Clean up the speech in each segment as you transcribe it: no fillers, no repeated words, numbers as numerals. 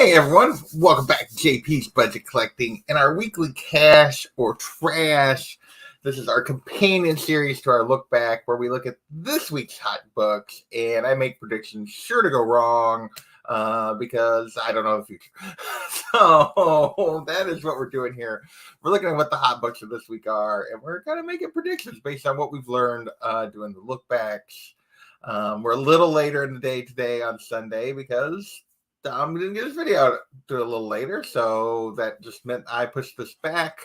Hey everyone, welcome back to JP's Budget Collecting and our weekly cash or trash. This is our companion series to our look back where we look at this week's hot books and I make predictions sure to go wrong because I don't know the future. So that is what we're doing here. We're looking at what the hot books of this week are and we're kind of making predictions based on what we've learned doing the look backs. We're a little later in the day today on Sunday because Dom didn't get his video out a little later, so that just meant I pushed this back.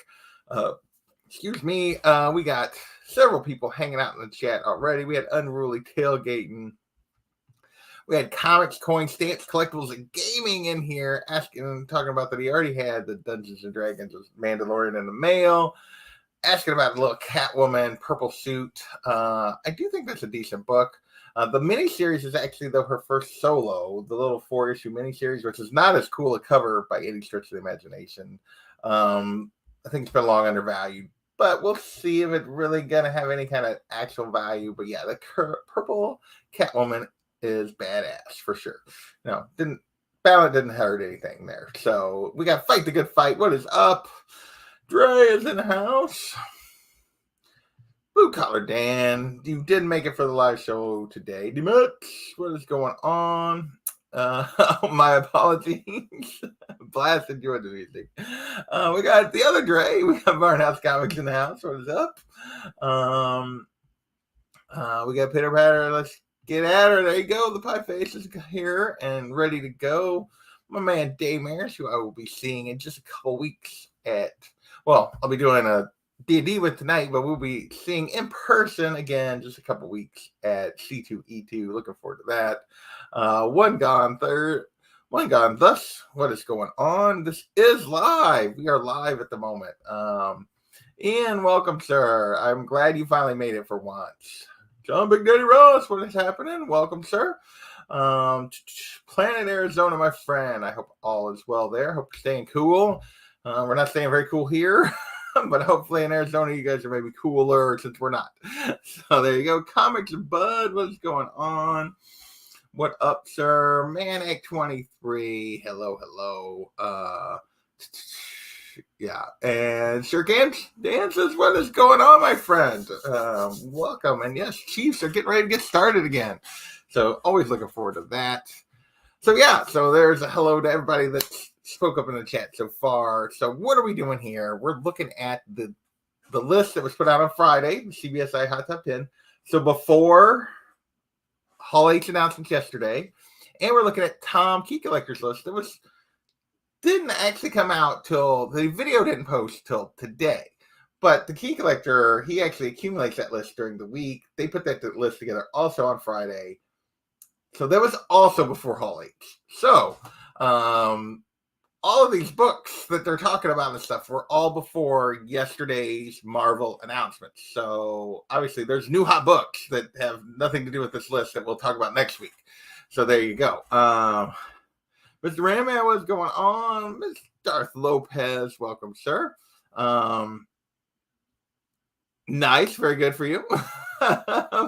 Excuse me. We got several people hanging out in the chat already. We had Unruly Tailgating. We had comics, coins, stamps, collectibles, and gaming in here, talking about that he already had the Dungeons and Dragons of Mandalorian in the mail. Asking about the little Catwoman purple suit. I do think that's a decent book. The miniseries is actually, though, her first solo, the little 4-issue miniseries, which is not as cool a cover by any stretch of the imagination. I think it's been long undervalued, but we'll see if it's really going to have any kind of actual value. But yeah, the purple Catwoman is badass for sure. No, Balance didn't hurt anything there. So we got Fight the Good Fight. What is up? Dre is in the house. Blue Collar Dan, you didn't make it for the live show today. Demet, what is going on? My apologies. Blasted you into music. We got the other Dre. We got Barnhouse Comics in the house. What is up? We got Pitter Patter. Let's get at her. There you go. The Pie Face is here and ready to go. My man Dave Maris, who I will be seeing in just a couple weeks I'll be doing a D&D with tonight, but we'll be seeing in person again just a couple weeks at C2E2. Looking forward to that. One gone thus. What is going on? This is live. We are live at the moment. Ian, welcome, sir. I'm glad you finally made it for once. John Big Daddy Ross, what is happening? Welcome, sir. Planet Arizona, my friend. I hope all is well there. Hope you're staying cool. We're not staying very cool here. But hopefully in Arizona, you guys are maybe cooler since we're not. So there you go. Comics Bud, what's going on? What up, sir? Manic 23. Hello. Yeah. And Sir Dan says, what is going on, my friend? Welcome. And yes, Chiefs are getting ready to get started again. So always looking forward to that. So yeah, so there's a hello to everybody that's spoke up in the chat so far. So what are we doing here? We're looking at the list that was put out on Friday, the CBSI Hot Top 10. So before Hall H announcements yesterday, and we're looking at Tom Key Collector's list that didn't actually come out till the video didn't post till today. But the Key Collector, he actually accumulates that list during the week. They put that list together also on Friday. So that was also before Hall H. So all of these books that they're talking about and stuff were all before yesterday's Marvel announcements. So obviously there's new hot books that have nothing to do with this list that we'll talk about next week. So there you go. Mr. Randman, what's going on? Ms. Darth Lopez, welcome, sir. Nice, very good for you.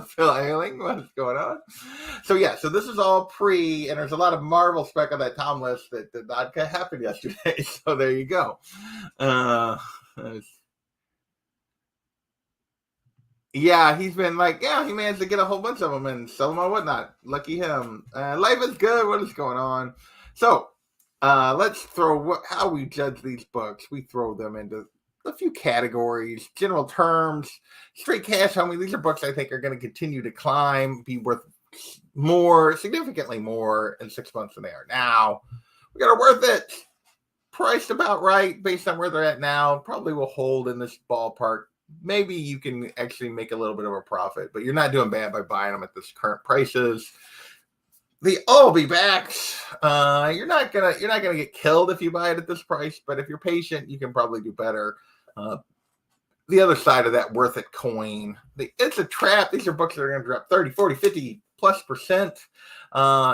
Phil Ailing, what's going on? So yeah, so this is all pre, and there's a lot of Marvel spec on that Tom list that did not happen yesterday. So there you go. Yeah, he's been he managed to get a whole bunch of them and sell them on whatnot. Lucky him. Life is good. What is going on? So let's throw how we judge these books. We throw them into a few categories, general terms, straight cash. I mean, these are books I think are going to continue to climb, be worth significantly more in 6 months than they are now. We got a worth it, priced about right based on where they're at now. Probably will hold in this ballpark. Maybe you can actually make a little bit of a profit, but you're not doing bad by buying them at this current prices. The all be backs. You're not gonna get killed if you buy it at this price, but if you're patient, you can probably do better. The other side of that worth it coin. It's a trap. These are books that are going to drop 30, 40, 50+%.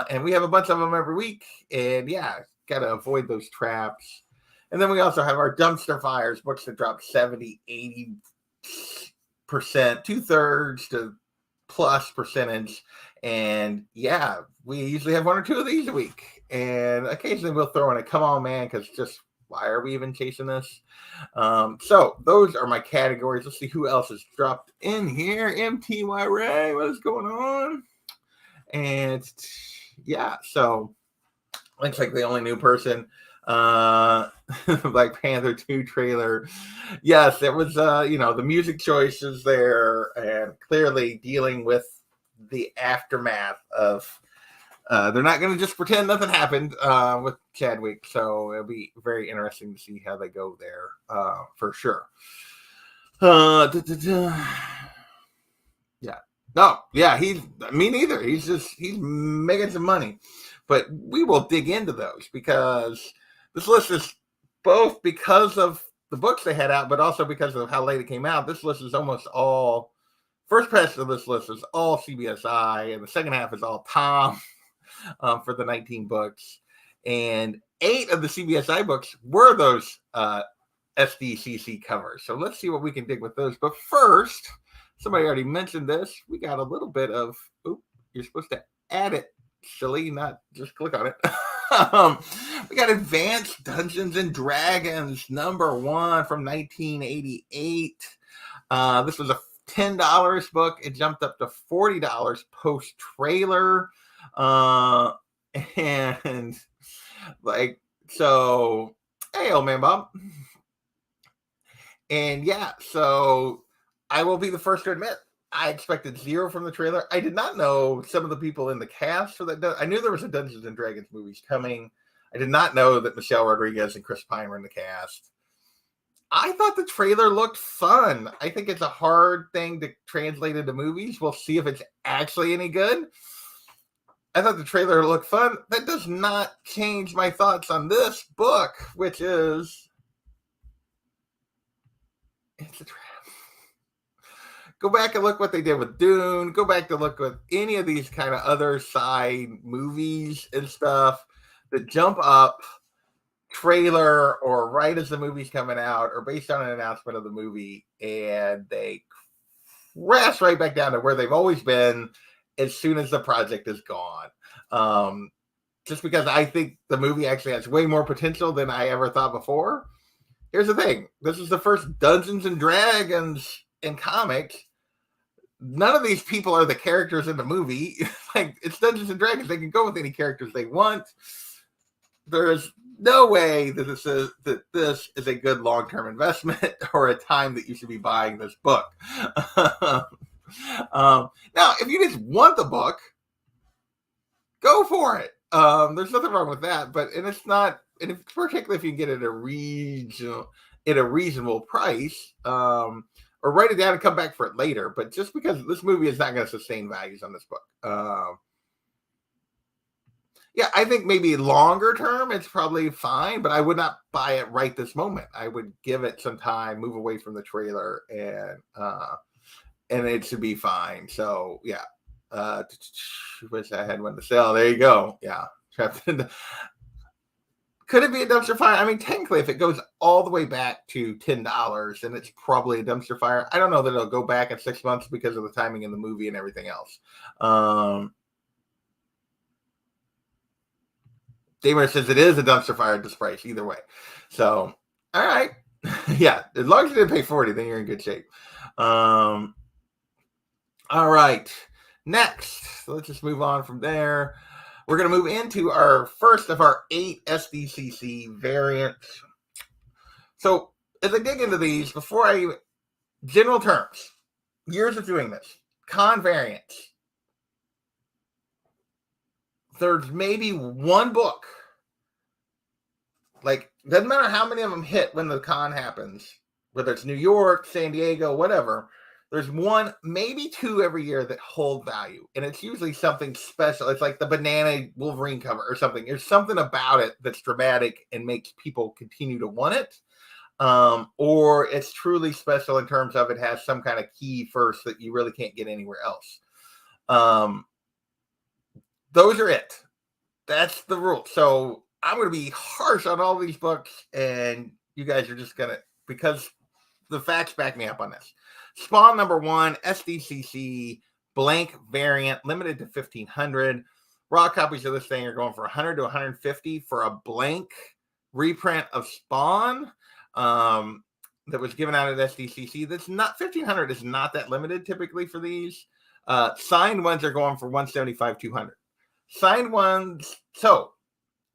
And we have a bunch of them every week. And yeah, got to avoid those traps. And then we also have our dumpster fires, books that drop 70, 80%, 2/3 to plus percentage. And yeah, we usually have 1 or 2 of these a week. And occasionally we'll throw in a come on, man, because just why are we even chasing this? So those are my categories. Let's see who else has dropped in here. MTY Ray, what is going on? And yeah, so looks like the only new person. Black Panther 2 trailer. Yes, it was the music choices there, and clearly dealing with the aftermath of they're not going to just pretend nothing happened with Chadwick, so it'll be very interesting to see how they go there for sure. Yeah. No, yeah, me neither. He's making some money. But we will dig into those because this list is both because of the books they had out, but also because of how late it came out. This list is almost all, first pass of this list is all CBSI, and the second half is all Tom for the 19 books. And 8 of the CBSI books were those SDCC covers. So let's see what we can dig with those. But first, somebody already mentioned this. We got a little bit of, you're supposed to add it, silly, not just click on it. We got Advanced Dungeons and Dragons #1 from 1988. This was a $10 book. It jumped up to $40 post trailer. And like, so, hey, old man Bob. And yeah, so I will be the first to admit, I expected 0 from the trailer. I did not know some of the people in the cast for that. I knew there was a Dungeons and Dragons movies coming. I did not know that Michelle Rodriguez and Chris Pine were in the cast. I thought the trailer looked fun. I think it's a hard thing to translate into movies. We'll see if it's actually any good. I thought the trailer looked fun. That does not change my thoughts on this book, which is, it's a trap. Go back and look what they did with Dune. Go back to look with any of these kind of other side movies and stuff that jump up trailer or right as the movie's coming out or based on an announcement of the movie, and they crash right back down to where they've always been as soon as the project is gone. Just because I think the movie actually has way more potential than I ever thought before. Here's the thing. This is the first Dungeons and Dragons in comics. None of these people are the characters in the movie. Like, it's Dungeons and Dragons. They can go with any characters they want. There's no way that this is a good long-term investment or a time that you should be buying this book. Now, if you just want the book, go for it. There's nothing wrong with that, but it's not, and particularly if you can get it at a reasonable price, or write it down and come back for it later. But just because this movie is not going to sustain values on this book. Yeah, I think maybe longer term, it's probably fine, but I would not buy it right this moment. I would give it some time, move away from the trailer, and it should be fine. So yeah, wish I had one to sell. There you go. Yeah, trapped in the. Could it be a dumpster fire? I mean, technically, if it goes all the way back to $10, then it's probably a dumpster fire. I don't know that it'll go back in 6 months because of the timing in the movie and everything else. Damer says it is a dumpster fire at this price, either way. So, all right. Yeah, as long as you didn't pay $40, then you're in good shape. All right. Next, so let's just move on from there. We're going to move into our first of our 8 SDCC variants. So, as I dig into these, general terms, years of doing this, con variants. There's maybe one book, like, doesn't matter how many of them hit when the con happens, whether it's New York, San Diego, whatever, there's one, maybe 2 every year that hold value. And it's usually something special. It's like the banana Wolverine cover or something. There's something about it that's dramatic and makes people continue to want it. Or it's truly special in terms of it has some kind of key first that you really can't get anywhere else. Those are it. That's the rule. So I'm going to be harsh on all these books, and you guys are just going to, because the facts back me up on this. Spawn #1, SDCC, blank variant, limited to 1,500. Raw copies of this thing are going for 100 to 150 for a blank reprint of Spawn that was given out at SDCC. That's not 1,500 is not that limited typically for these. Signed ones are going for 175, 200. Signed ones. So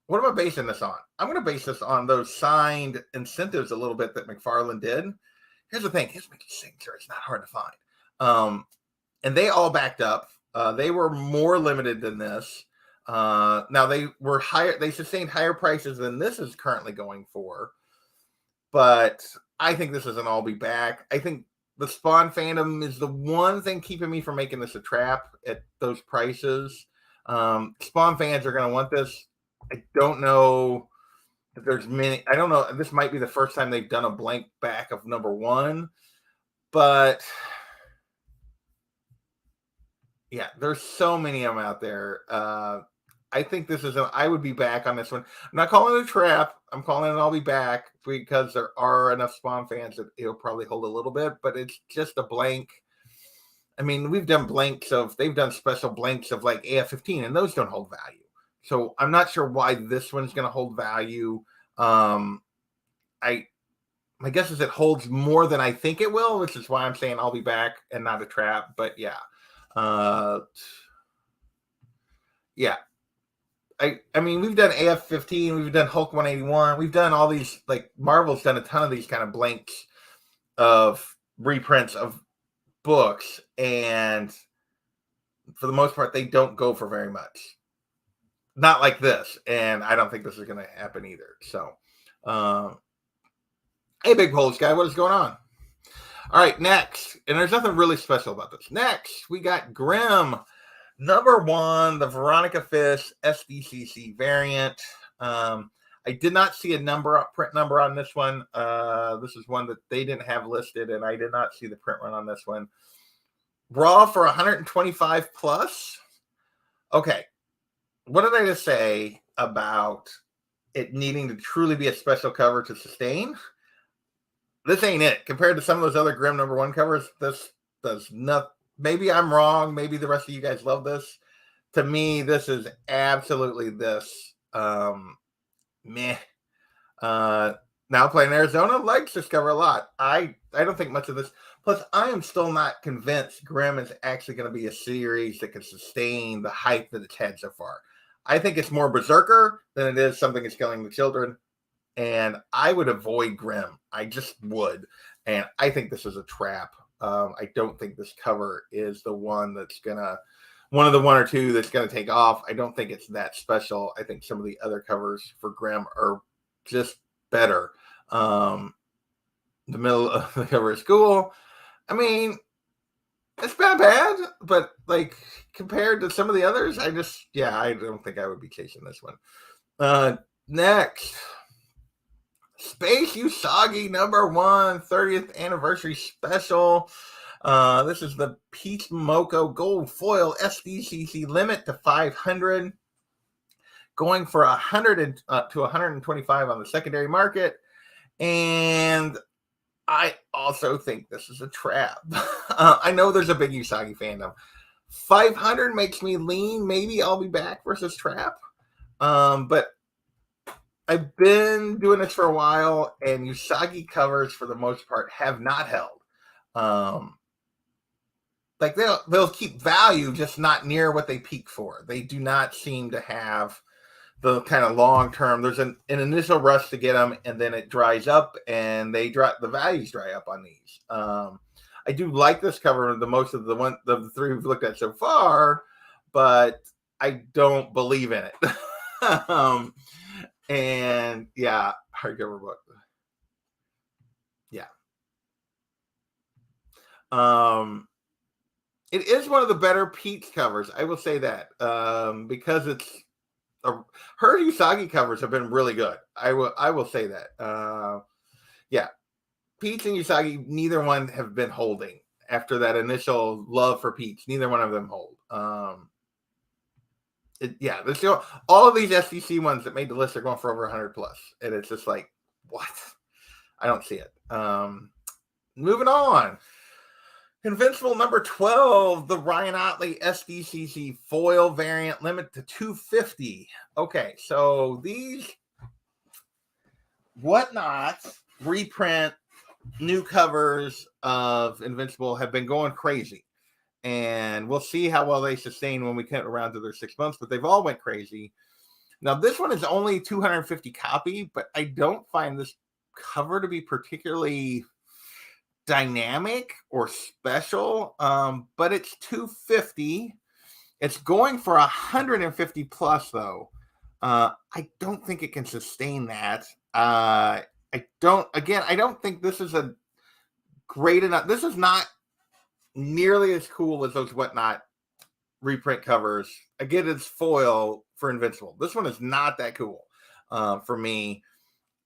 what am I basing this on? I'm going to base this on those signed incentives a little bit that McFarlane did. Here's the thing. His signature is not hard to find. And they all backed up. They were more limited than this. Now they were higher. They sustained higher prices than this is currently going for. But I think this is an all be back. I think the Spawn fandom is the one thing keeping me from making this a trap at those prices. Spawn fans are going to want this. I don't know if there's many. I don't know. This might be the first time they've done a blank back of number 1. But yeah, there's so many of them out there. I think this is I would be back on this one. I'm not calling it a trap. I'm calling it I'll be back because there are enough Spawn fans that it'll probably hold a little bit, but it's just a blank. I mean, we've done blanks they've done special blanks of like AF-15 and those don't hold value. So I'm not sure why this one's going to hold value. My guess is it holds more than I think it will, which is why I'm saying I'll be back and not a trap. But yeah. Yeah. I mean, we've done AF-15, we've done Hulk 181, we've done all these, like Marvel's done a ton of these kind of blanks of reprints of books, and for the most part, they don't go for very much. Not like this, and I don't think this is going to happen either. So, hey, Big Polish guy, what is going on? All right, next, and there's nothing really special about this. Next, we got Grimm. Number 1, the Veronica Fish SDCC variant. I did not see a print number on this one. This is one that they didn't have listed, and I did not see the print run on this one. Raw for 125 plus. Okay, what did I just say about it needing to truly be a special cover to sustain? This ain't it. Compared to some of those other Grimm number 1 covers, this does not. Maybe I'm wrong. Maybe the rest of you guys love this. To me, this is absolutely this. Meh. Now playing Arizona likes this cover a lot. I don't think much of this. Plus, I am still not convinced Grimm is actually going to be a series that can sustain the hype that it's had so far. I think it's more Berserker than it is Something Is Killing the Children. And I would avoid Grimm. I just would. And I think this is a trap. I don't think this cover is the one that's one of the 1 or 2 that's going to take off. I don't think it's that special. I think some of the other covers for Grimm are just better. The middle of the cover is cool. I mean, it's not bad, but like compared to some of the others, I don't think I would be chasing this one. Next. Space Usagi number 1 30th anniversary special. This is the Peach Momoko Gold Foil SDCC limit to 500, going for 100 to 125 on the secondary market. And I also think this is a trap. I know there's a big Usagi fandom. 500 makes me lean. Maybe I'll be back versus trap. But I've been doing this for a while, and Usagi covers, for the most part, have not held. Like they'll keep value, just not near what they peak for. They do not seem to have the kind of long term. There's an initial rush to get them, and then it dries up, and the values dry up on these. I do like this cover the most of the 3 we've looked at so far, but I don't believe in it. And yeah, hardcover book. Yeah. It is one of the better Peach covers. I will say that. Because her Usagi covers have been really good. I will say that. Yeah. Peach and Usagi, neither one have been holding after that initial love for Peach. Neither one of them hold. All of these SDC ones that made the list are going for over 100 plus, and it's just like, what? I don't see it. Moving on. Invincible number 12, the Ryan Otley SDCC foil variant, limit to 250. Okay, so these Whatnot reprint new covers of Invincible have been going crazy. And we'll see how well they sustain when we get around to their 6 months, but they've all went crazy. Now, this one is only 250 copy, but I don't find this cover to be particularly dynamic or special, but it's 250. It's going for 150 plus, though. I don't think it can sustain that. I don't think this is a great enough. This is not nearly as cool as those Whatnot reprint covers. Again, it's foil for Invincible. This one is not that cool for me.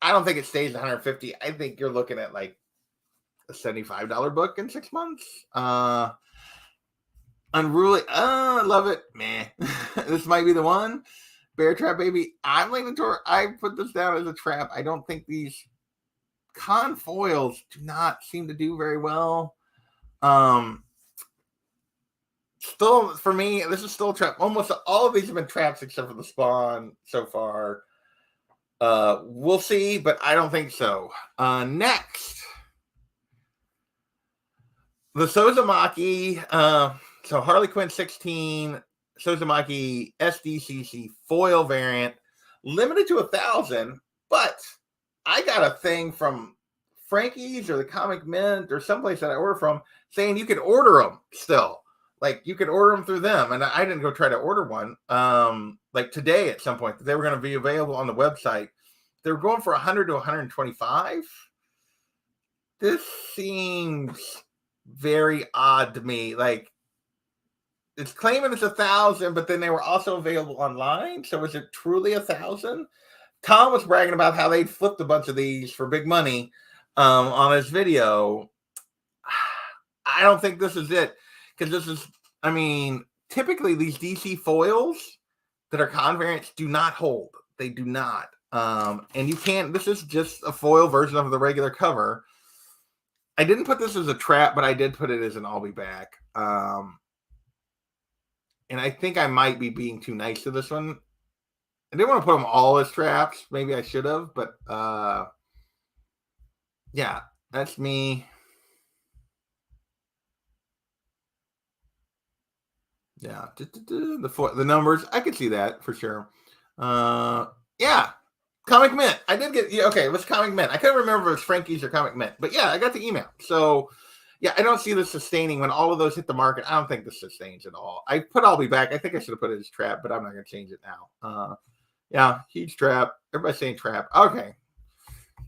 I don't think it stays 150. I think you're looking at like a $75 book in 6 months. Unruly. I love it. Meh. This might be the one. Bear Trap Baby. I'm leaning toward. I put this down as a trap. I don't think these con foils do not seem to do very well. Still, for me, this is still a trap. Almost all of these have been traps except for the Spawn so far. We'll see, but I don't think so. Next, the Sozumaki. So Harley Quinn 16, Sozumaki SDCC foil variant, limited to 1,000. But I got a thing from Frankie's or the Comic Mint or someplace that I order from saying you could order them still. Like you could order them through them. And I didn't go try to order one. Like today at some point, they were going to be available on the website. They were going for 100 to 125. This seems very odd to me. Like it's claiming it's 1,000, but then they were also available online. So is it truly 1,000? Tom was bragging about how they'd flipped a bunch of these for big money on his video. I don't think this is it. Because this is, I mean, typically these DC foils that are con variants do not hold. They do not. And you can't, this is just a foil version of the regular cover. I didn't put this as a trap, but I did put it as an I'll be back. And I think I might be being too nice to this one. I didn't want to put them all as traps. Maybe I should have, but yeah, that's me. Yeah, the numbers, I could see that for sure. Yeah, Comic Mint. I did get, okay, it was Comic Mint. I couldn't remember if it was Frankie's or Comic Mint, but yeah, I got the email. So yeah, I don't see this sustaining when all of those hit the market. I don't think this sustains at all. I put I'll be back. I think I should have put it as trap, but I'm not going to change it now. Yeah, huge trap. Everybody's saying trap. Okay,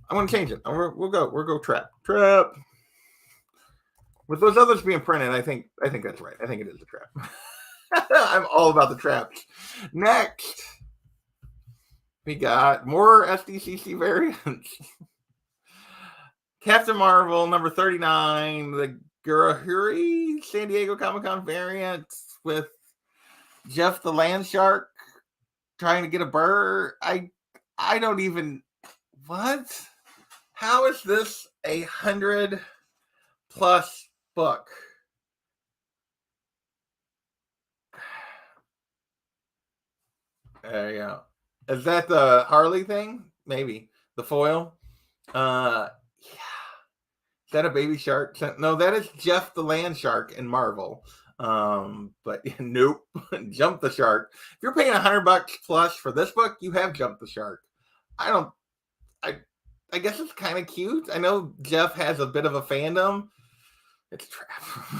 I'm going to change it. We'll go trap. Trap. With those others being printed, I think that's right. I think it is a trap. I'm all about the traps. Next, we got more SDCC variants. Captain Marvel number 39, the Gurahuri San Diego Comic-Con variant with Jeff the Land Shark trying to get a bird. I don't even, what? How is this 100+ book? There you go. Is that the Harley thing? Maybe the foil. Yeah. Is that a baby shark? No, that is Jeff the Land Shark in Marvel. But nope. Jump the Shark. If you're paying $100 plus for this book, you have Jump the Shark. I guess it's kind of cute. I know Jeff has a bit of a fandom. It's a trap.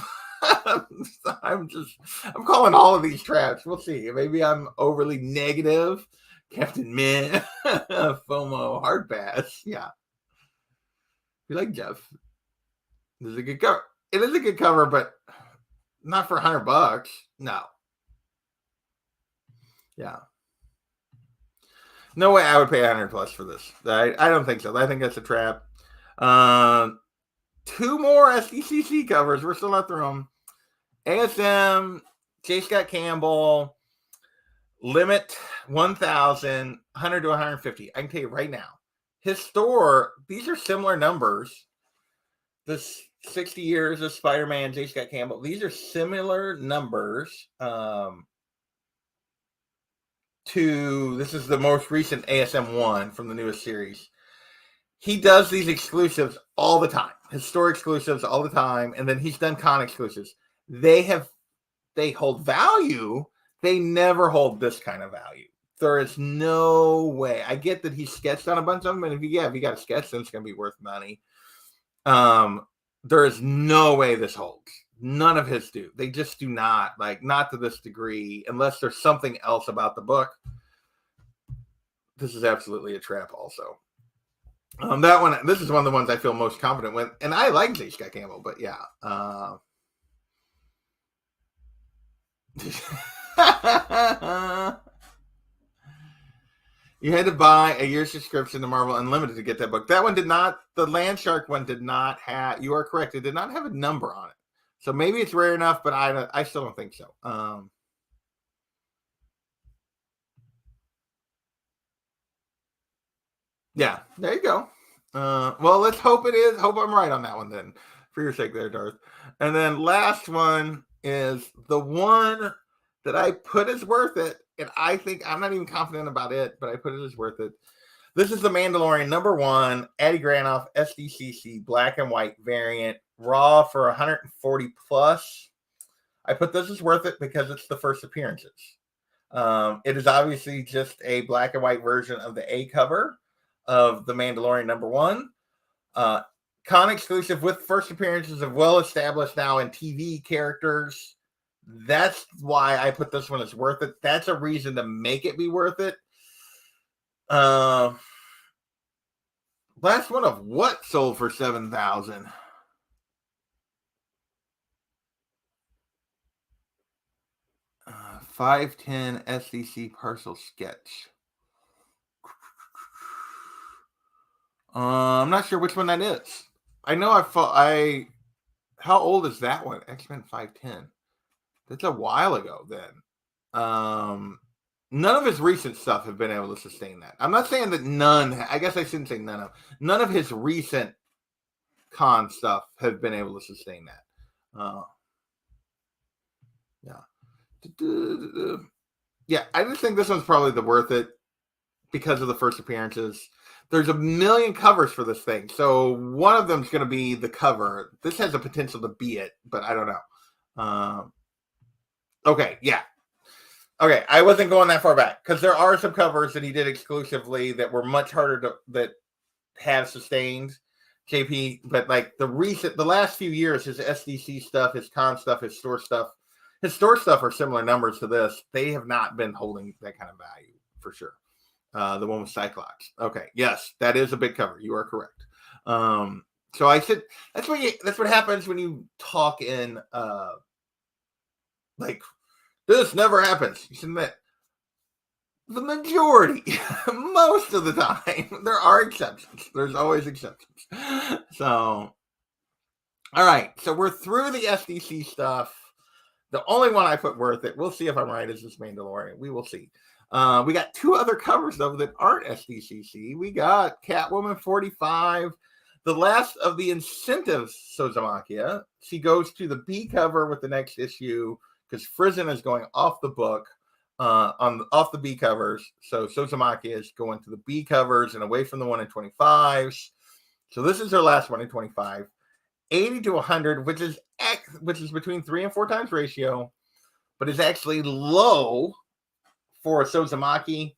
I'm calling all of these traps. We'll see. Maybe I'm overly negative. Captain Mint, FOMO, Hard Pass. Yeah. You like Jeff? This is a good cover. It is a good cover, but not for $100. No. Yeah. No way I would pay 100 plus for this. I don't think so. I think that's a trap. 2 more SDCC covers. We're still not through them. ASM, J. Scott Campbell, limit 1,000, 100 to 150. I can tell you right now. His store, these are similar numbers. This 60 Years of Spider-Man, J. Scott Campbell. These are similar numbers to, this is the most recent ASM1 from the newest series. He does these exclusives all the time, his store exclusives all the time, and then he's done con exclusives. They hold value. They never hold this kind of value. There is no way. I get that he sketched on a bunch of them, and if you got a sketch, then it's going to be worth money. There is no way this holds. None of his do. They just do not, not to this degree, unless there's something else about the book. This is absolutely a trap also. That one, this is one of the ones I feel most confident with, and I like J. Scott Campbell, but yeah. You had to buy a year's subscription to Marvel Unlimited to get that book. That one did not, the Landshark one did not have, you are correct, it did not have a number on it. So maybe it's rare enough, but I still don't think so. Yeah, there you go. Well, let's hope it is. Hope I'm right on that one then, for your sake there, Darth. And then last one is the one that I put as worth it, and I think I'm not even confident about it, but I put it as worth it. This is The Mandalorian #1, Eddie Granoff, SDCC, black and white variant, raw for 140 plus. I put this as worth it because it's the first appearances. It is obviously just a black and white version of the A cover of The Mandalorian #1. Con exclusive with first appearances of well-established now in TV characters. That's why I put this one as worth it. That's a reason to make it be worth it. Last one of what sold for 7,000? Uh, 510 SDC parcel sketch. I'm not sure which one that is. I know how old is that one? X-Men 510. That's a while ago then. None of his recent stuff have been able to sustain that. I'm not saying that none, I guess I shouldn't say none of his recent con stuff have been able to sustain that. Yeah. Yeah, I just think this one's probably the worth it because of the first appearances. There's a million covers for this thing, so one of them's going to be the cover. This has the potential to be it, but I don't know. Okay, yeah. Okay, I wasn't going that far back because there are some covers that he did exclusively that were much harder that have sustained JP, but like the last few years, his SDC stuff, his con stuff, his store stuff are similar numbers to this. They have not been holding that kind of value for sure. The one with Cyclops. Okay, yes, that is a big cover. You are correct. So I said that's what happens when you talk in like this never happens. You should admit the majority, most of the time, there are exceptions. There's always exceptions. So, all right. So we're through the SDC stuff. The only one I put worth it, we'll see if I'm right, is this Mandalorian. We will see. We got two other covers, though, that aren't SDCC. We got Catwoman 45, the last of the incentives Sozamakia. She goes to the B cover with the next issue because Frizen is going off the book off the B covers. So Sozamakia is going to the B covers and away from the 1 in 25s. So this is her last 1 in 25. 80 to 100, which is between 3 and 4 times ratio, but is actually low for a Sozamaki.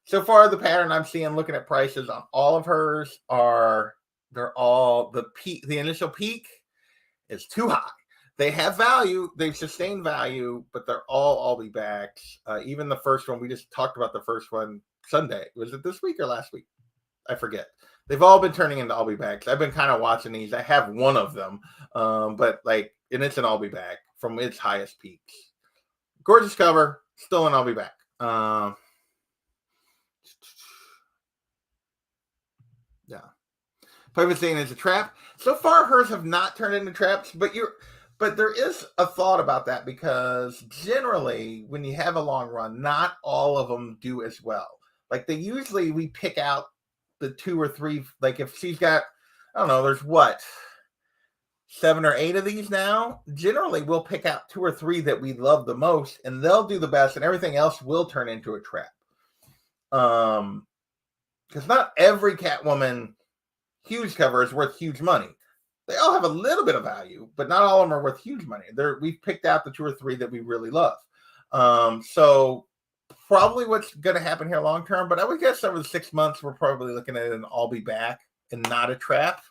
So far, the pattern I'm seeing looking at prices on all of hers they're all the initial peak is too high. They have value, they've sustained value, but they're all be backs. Even the first one, we just talked about the first one Sunday. Was it this week or last week? I forget. They've all been turning into I'll be backs. I've been kind of watching these. I have one of them, but and it's an I'll be back from its highest peaks. Gorgeous cover, still an I'll be back. Yeah. Private saying it's a trap. So far, hers have not turned into traps, but there is a thought about that because generally, when you have a long run, not all of them do as well. Like we pick out the 2 or 3. Like if she's got, I don't know, there's 7 or 8 of these now, generally we'll pick out 2 or 3 that we love the most, and they'll do the best, and everything else will turn into a trap. Because not every Catwoman huge cover is worth huge money. They all have a little bit of value, but not all of them are worth huge money. We've picked out the 2 or 3 that we really love. So probably what's going to happen here long term, but I would guess over the 6 months, we're probably looking at an I'll be back and not a trap.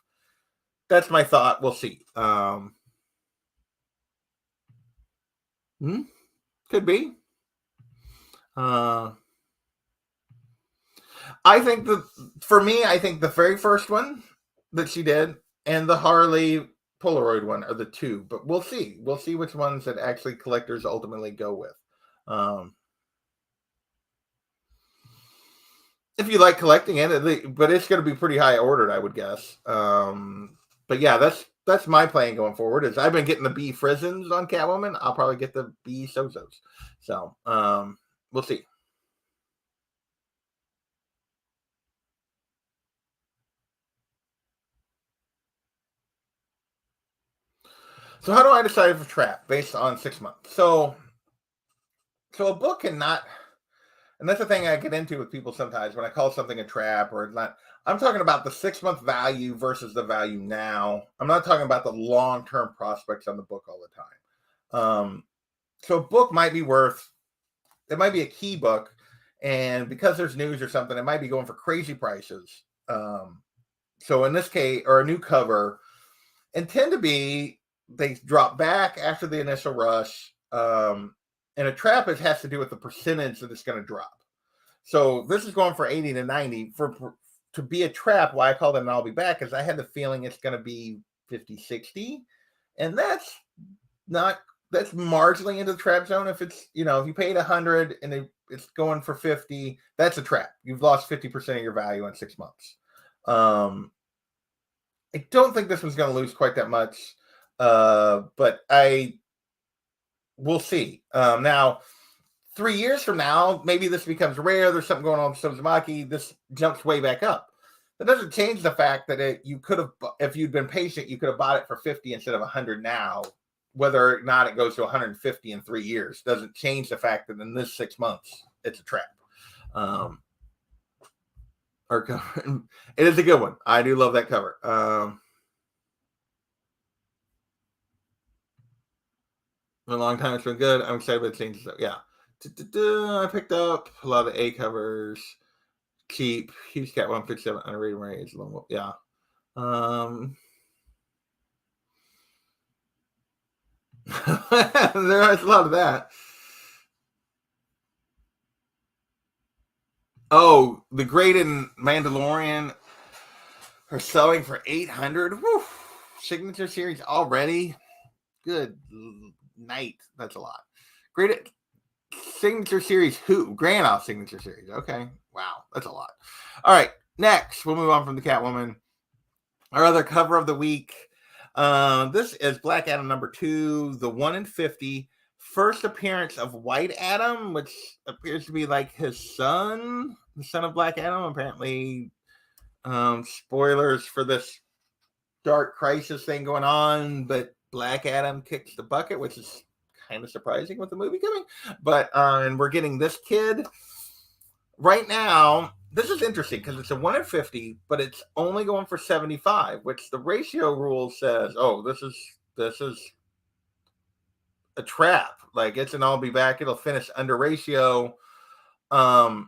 That's my thought. We'll see. Could be. I think for me, I think the very first one that she did and the Harley Polaroid one are the 2, but we'll see. We'll see which ones that actually collectors ultimately go with. If you like collecting it, but it's going to be pretty high ordered, I would guess. But yeah, that's my plan going forward. Is I've been getting the B Frizzens on Catwoman. I'll probably get the B Sozos. So we'll see. So how do I decide if a trap based on 6 months? So a book cannot, and that's the thing I get into with people sometimes when I call something a trap or it's not. I'm talking about the 6 month value versus the value now. I'm not talking about the long term prospects on the book all the time. So a book might be worth, it might be a key book, and because there's news or something, it might be going for crazy prices. So in this case, or a new cover, and tend to be, they drop back after the initial rush. And a trap has to do with the percentage that it's going to drop. So this is going for 80 to 90. To be a trap, why I call them I'll be back, is I had the feeling it's going to be 50, 60. And that's marginally into the trap zone. If it's, if you paid 100 and it's going for 50, that's a trap. You've lost 50% of your value in 6 months. I don't think this one's going to lose quite that much. But we'll see. Now, 3 years from now, maybe this becomes rare. There's something going on with Sozumaki. This jumps way back up. That doesn't change the fact that you could have, if you'd been patient, you could have bought it for 50 instead of 100 now. Whether or not it goes to 150 in 3 years doesn't change the fact that in this 6 months, it's a trap. It is a good one. I do love that cover. A long time, it's been good. I'm excited about the changes. Yeah. I picked up a lot of the A covers. Cheap. Huge Cat 157 underrated range. Yeah. There's a lot of that. Oh, the Great and Mandalorian are selling for 800. Woo. Signature series already. Good night. That's a lot. Great signature series. Who? Granoff signature series. Okay. Wow. That's a lot. All right. Next, we'll move on from the Catwoman. Our other cover of the week. This is Black Adam number 2, the 1 in 50. First appearance of White Adam, which appears to be like his son, the son of Black Adam. Apparently, spoilers for this Dark Crisis thing going on, but Black Adam kicks the bucket, which is kind of surprising with the movie coming. But and we're getting this kid right now. This is interesting because it's a 1 in 50, but it's only going for 75, which the ratio rule says, oh, this is a trap. Like, it's an I'll be back. It'll finish under ratio. But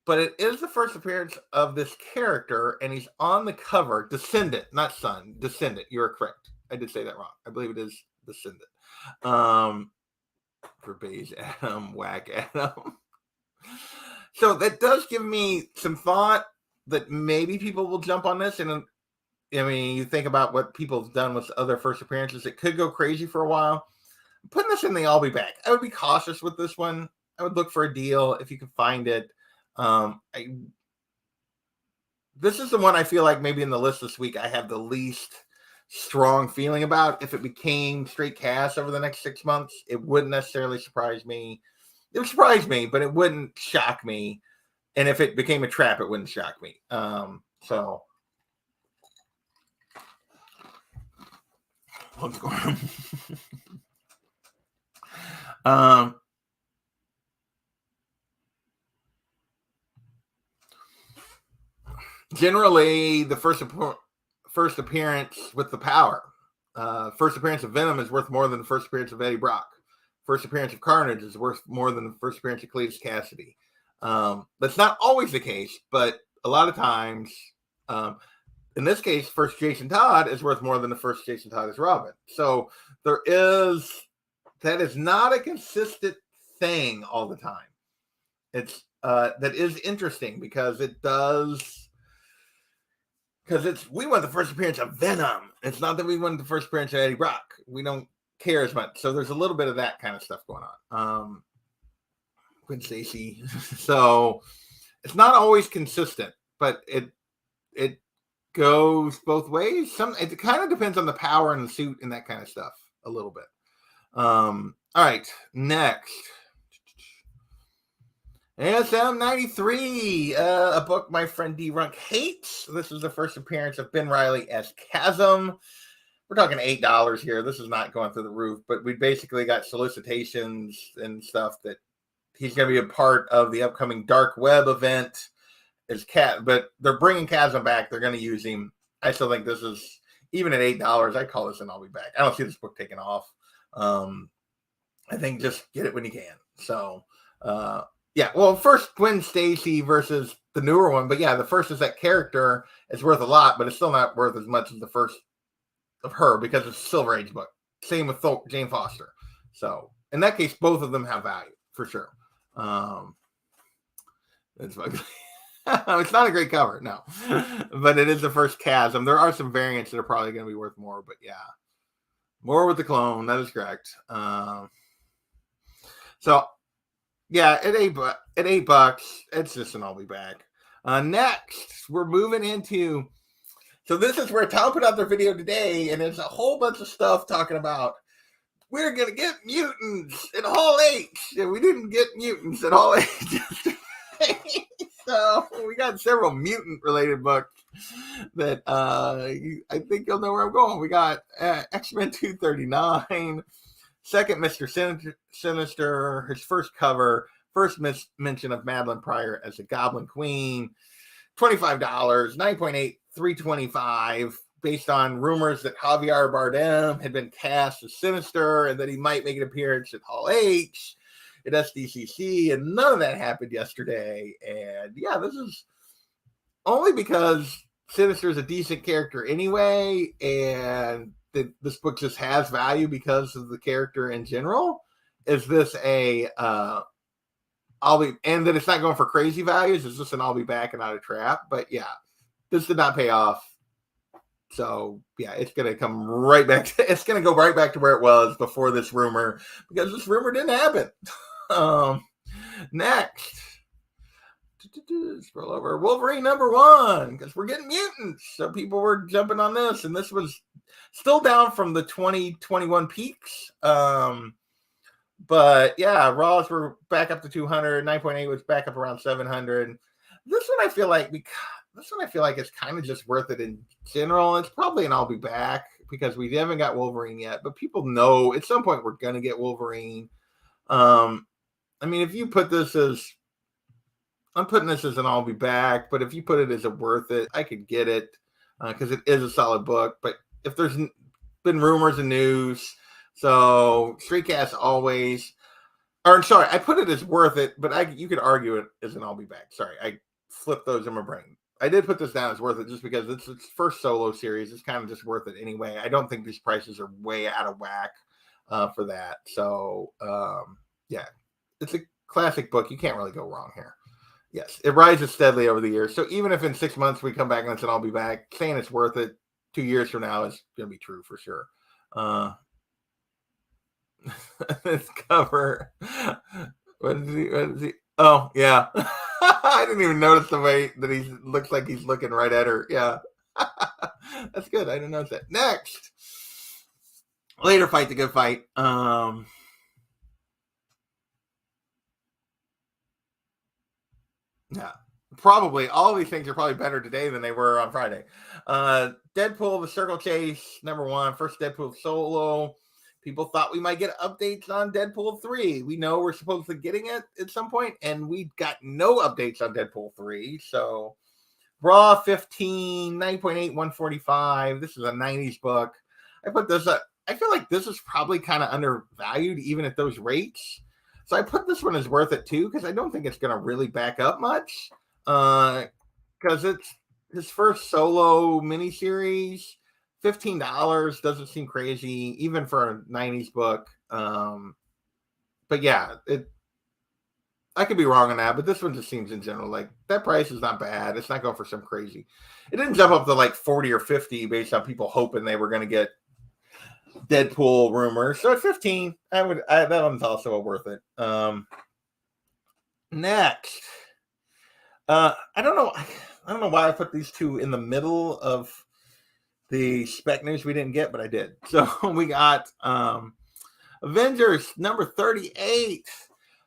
it is the first appearance of this character, and he's on the cover. Descendant, not son. Descendant. You are correct. I did say that wrong. I believe it is Descendant. For Beige Adam, Whack Adam. So that does give me some thought that maybe people will jump on this. And I mean, you think about what people have done with other first appearances. It could go crazy for a while. Putting this in the I'll be back. I would be cautious with this one. I would look for a deal if you can find it. This is the one I feel like maybe in the list this week I have the least strong feeling about. If it became straight cash over the next 6 months, it wouldn't necessarily surprise me. It would surprise me, but it wouldn't shock me. And if it became a trap, it wouldn't shock me. So Generally, the first appearance with the power. First appearance of Venom is worth more than the first appearance of Eddie Brock. First appearance of Carnage is worth more than the first appearance of Cletus Cassidy. That's not always the case, but a lot of times, in this case, first Jason Todd is worth more than the first Jason Todd as Robin. So that is not a consistent thing all the time. It's that is interesting because we want the first appearance of Venom. It's not that we want the first appearance of Eddie Brock. We don't care as much. So there's a little bit of that kind of stuff going on. Gwen Stacy. So it's not always consistent, but it goes both ways. It kind of depends on the power and the suit and that kind of stuff a little bit. All right, next. SM93, a book my friend D. Runk hates. This is the first appearance of Ben Reilly as Chasm. We're talking $8 here. This is not going through the roof, but we basically got solicitations and stuff that he's going to be a part of the upcoming Dark Web event. But they're bringing Chasm back. They're going to use him. I still think this is, even at $8, I call this and I'll be back. I don't see this book taking off. I think just get it when you can. So, yeah, well, first Gwen Stacy versus the newer one. But yeah, the first is that character is worth a lot, but it's still not worth as much as the first of her because it's a Silver Age book. Same with Jane Foster. So in that case, both of them have value for sure. It's not a great cover, no. But it is the first Chasm. There are some variants that are probably going to be worth more, but yeah. More with the clone. That is correct. So yeah, at $8, it's just an I'll be back. Next, we're moving into. So this is where Tom put out their video today, and there's a whole bunch of stuff talking about we're gonna get mutants in Hall H, and we didn't get mutants at Hall H yesterday. So we got several mutant-related books that I think you'll know where I'm going. We got X-Men 239. Second, Mr. Sinister, his first cover, first mention of Madeline Pryor as the Goblin Queen, $25, 9.8, $3.25, based on rumors that Javier Bardem had been cast as Sinister and that he might make an appearance at Hall H at SDCC, and none of that happened yesterday. And yeah, this is only because Sinister is a decent character anyway, and this book just has value because of the character in general. Is this and that it's not going for crazy values. It's just an I'll be back and not a trap. But yeah, this did not pay off. So yeah, it's going to come right back. It's going to go right back to where it was before this rumor, because this rumor didn't happen. Next. Scroll over. Wolverine #1, because we're getting mutants. So people were jumping on this, and this was still down from the 2021 peaks. But yeah, Raws were back up to 200. 9.8 was back up around 700. This one I feel like it's kind of just worth it in general. It's probably an I'll be back because we haven't got Wolverine yet, but people know at some point we're gonna get Wolverine. I mean, if you put this as, I'm putting this as an I'll be back, but if you put it as a worth it, I could get it because it is a solid book. But if there's been rumors and news, so Streetcast always, or sorry, I put it as worth it, but you could argue it as an I'll be back. Sorry, I flipped those in my brain. I did put this down as worth it just because it's its first solo series. It's kind of just worth it anyway. I don't think these prices are way out of whack for that. So yeah, it's a classic book. You can't really go wrong here. Yes, it rises steadily over the years. So even if in 6 months we come back and it's an I'll be back, saying it's worth it 2 years from now is going to be true for sure. This cover. What is he? Oh, yeah. I didn't even notice the way that he looks like he's looking right at her. Yeah. That's good. I didn't notice that. Next. Later Fight the Good Fight. Yeah. probably all of these things are probably better today than they were on Friday. Deadpool, The Circle Chase, #1, first Deadpool solo. People thought we might get updates on Deadpool 3. We know we're supposed to be getting it at some point, and we got no updates on Deadpool 3. So, Raw 15, 9.8, 145. This is a 90s book. I put this up. I feel like this is probably kind of undervalued, even at those rates. So I put this one as worth it too, because I don't think it's going to really back up much. Because it's his first solo miniseries. $15 doesn't seem crazy, even for a 90s book. But yeah, I could be wrong on that, but this one just seems in general like that price is not bad. It's not going for some crazy. It didn't jump up to like 40 or 50 based on people hoping they were going to get Deadpool rumors. So at 15, that one's also worth it. Next, I don't know why I put these two in the middle of the spec news we didn't get, but I did. So we got Avengers #38,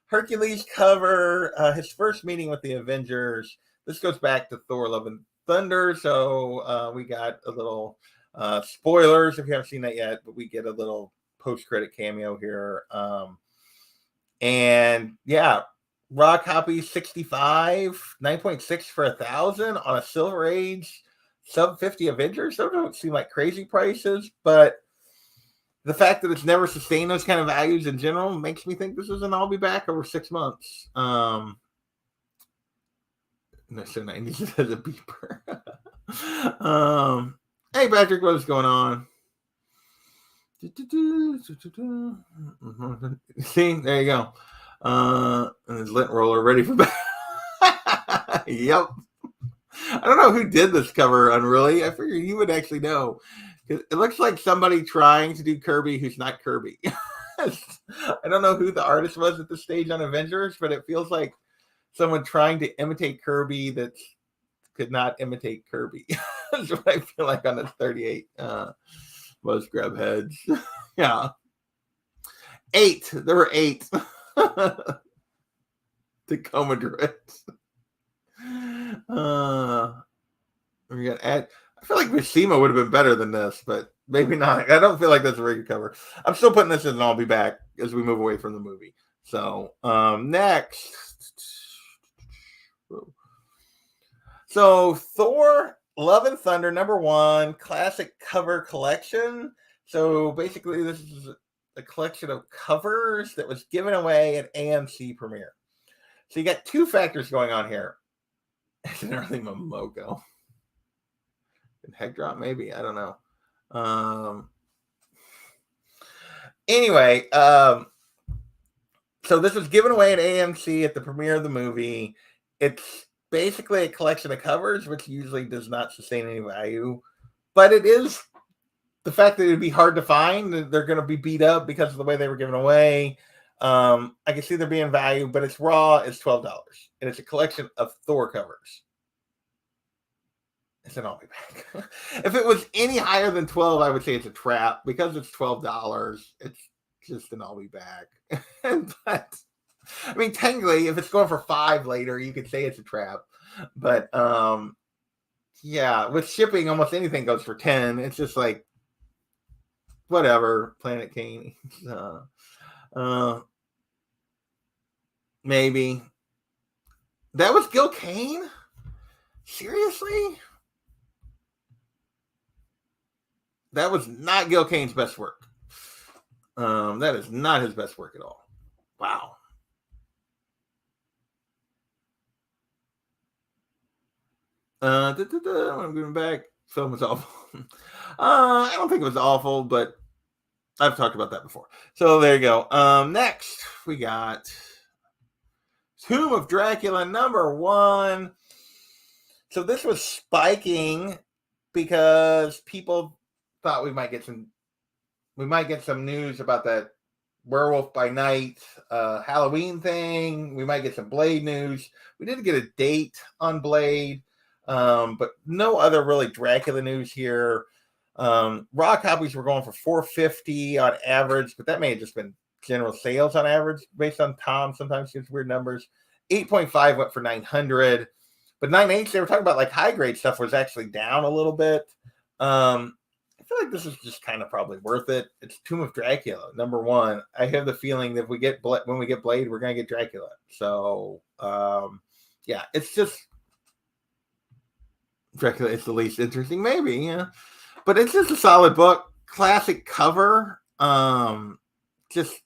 Hercules cover, his first meeting with the Avengers. This goes back to Thor: Love and Thunder, so we got a little spoilers if you haven't seen that yet, but we get a little post-credit cameo here. And yeah, raw copy 65, 9.6 for 1,000 on a Silver Age sub 50 Avengers. Those don't seem like crazy prices, but the fact that it's never sustained those kind of values in general makes me think this is an I'll be back over 6 months. No, so 90 as a beeper. Hey Patrick, what is going on? See, there you go. And his lint roller ready for back. Yep. I don't know who did this cover on really. I figured you would actually know. It looks like somebody trying to do Kirby who's not Kirby. I don't know who the artist was at the stage on Avengers, but it feels like someone trying to imitate Kirby that could not imitate Kirby. That's what I feel like on this 38. Most grab heads. Yeah. 8. There were 8. Tacoma Drift. We got I feel like Mishima would have been better than this, but maybe not. I don't feel like that's a very good cover. I'm still putting this in and I'll be back as we move away from the movie. So next. So Thor Love and Thunder #1 classic cover collection. So basically this is a collection of covers that was given away at AMC premiere. So you got two factors going on here. It's an early Momoko. Heck drop, maybe. I don't know. Anyway, so this was given away at AMC at the premiere of the movie. It's basically a collection of covers, which usually does not sustain any value. But it is the fact that it'd be hard to find. They're going to be beat up because of the way they were given away. I can see there being value, but it's raw. It's $12. And it's a collection of Thor covers. It's an I'll be back. If it was any higher than 12, I would say it's a trap. Because it's $12, it's just an I'll be back. But I mean, technically, if it's going for 5 later, you could say it's a trap. But yeah, with shipping, almost anything goes for 10. It's just like whatever. Planet Kane. Maybe. That was Gil Kane? Seriously? That was not Gil Kane's best work. That is not his best work at all. Wow. I'm going back. Film was awful. I don't think it was awful, but I've talked about that before. So there you go. Next, we got Tomb of Dracula #1. So this was spiking because people thought we might get some news about that Werewolf by Night Halloween thing. We might get some Blade news. We didn't get a date on Blade, but no other really Dracula news here. Raw copies were going for $450 on average, but that may have just been general sales on average based on Tom. Sometimes gives weird numbers. 8.5 went for $900. But 9/8, they were talking about like high grade stuff was actually down a little bit. I feel like this is just kind of probably worth it. It's Tomb of Dracula, number one. I have the feeling that when we get Blade, we're gonna get Dracula. So yeah, it's just Dracula is the least interesting, maybe, yeah. But it's just a solid book. Classic cover. Just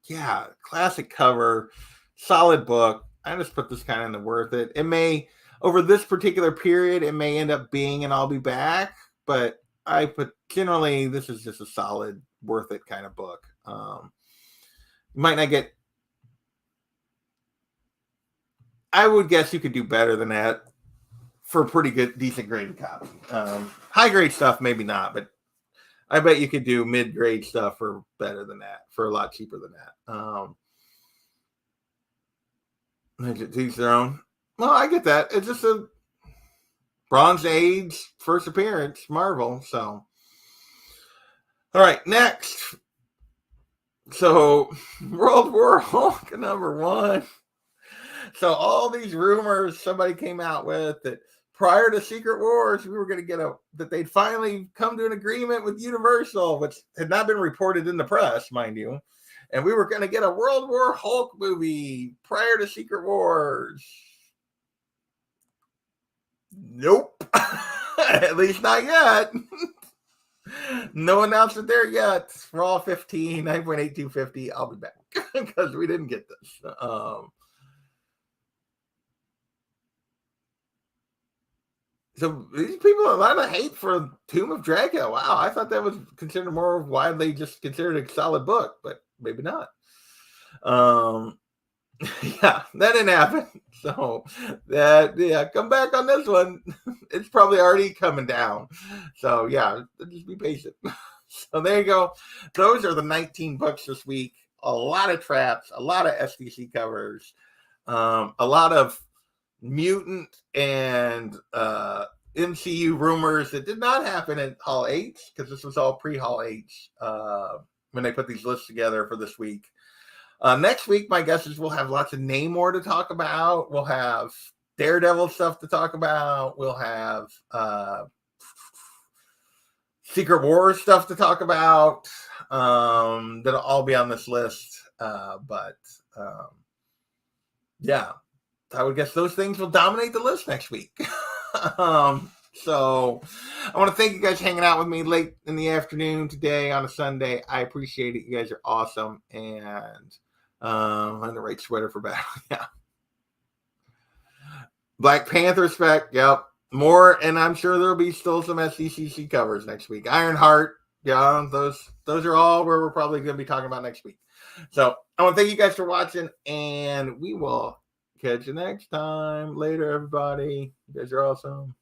yeah, classic cover, solid book. I just put this kind of in the worth it. It may, over this particular period, it may end up being an I'll be back, but I put generally this is just a solid, worth it kind of book. You might not get. I would guess you could do better than that for a pretty good, decent graded copy. High grade stuff, maybe not, but I bet you could do mid grade stuff for better than that, for a lot cheaper than that. Each their own. Well, I get that. It's just a Bronze Age first appearance, Marvel. So, all right, next. So, World War Hulk #1. So, all these rumors somebody came out with that prior to Secret Wars, we were going to get that they'd finally come to an agreement with Universal, which had not been reported in the press, mind you. And we were going to get a World War Hulk movie prior to Secret Wars. Nope. At least not yet. No announcement there yet. For all 15, 9.8250, I'll be back because we didn't get this. So these people, a lot of hate for Tomb of Dracula. Wow, I thought that was considered more widely just considered a solid book, but maybe not. Yeah, that didn't happen. So come back on this one. It's probably already coming down. So yeah, just be patient. So there you go. Those are the 19 books this week. A lot of traps, a lot of SDC covers, a lot of mutant and MCU rumors that did not happen in Hall H, because this was all pre-Hall H when they put these lists together for this week. Next week, my guess is we'll have lots of Namor to talk about. We'll have Daredevil stuff to talk about. We'll have Secret Wars stuff to talk about. That'll all be on this list. Yeah, I would guess those things will dominate the list next week. So I want to thank you guys hanging out with me late in the afternoon today on a Sunday. I appreciate it. You guys are awesome. And I'm the right sweater for battle. Yeah. Black Panther spec. Yep. More, and I'm sure there'll be still some SDCC covers next week. Ironheart. Yeah, those are all where we're probably going to be talking about next week. So I want to thank you guys for watching, and we will catch you next time. Later, everybody. You guys are awesome.